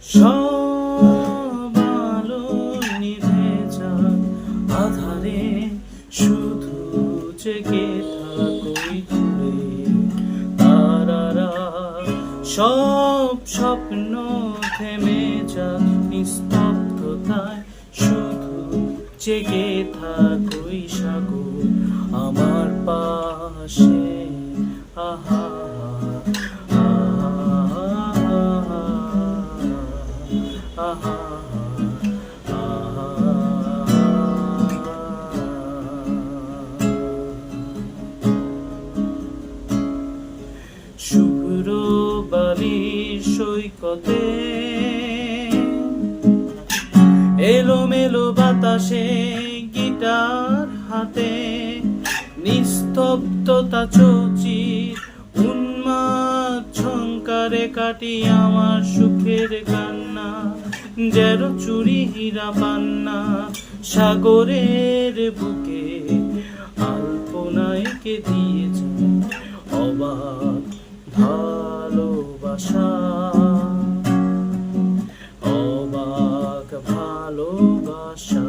সব আলো নিভে যাক, আধারে শুধু জেগে থাকোই দূরে তারারা। সব স্বপ্ন থেমে যাক নিস্তব্ধতায়, শুধু জেগে থাকোই সাগর আমার পাশে। আহা আহা শুভ্র বালির সৈকতে এলোমেলো বাতাসে গিটার হাতে, নিস্তব্ধতা চৌচির উন্মাদ ঝংকারে কাটি আমার সুখের কান্না। যেন চুরি হীরা পান্না সাগরের বুকে আলপনায় কে দিয়েছে অবাক ভালোবাসা, অবাক ভালোবাসা।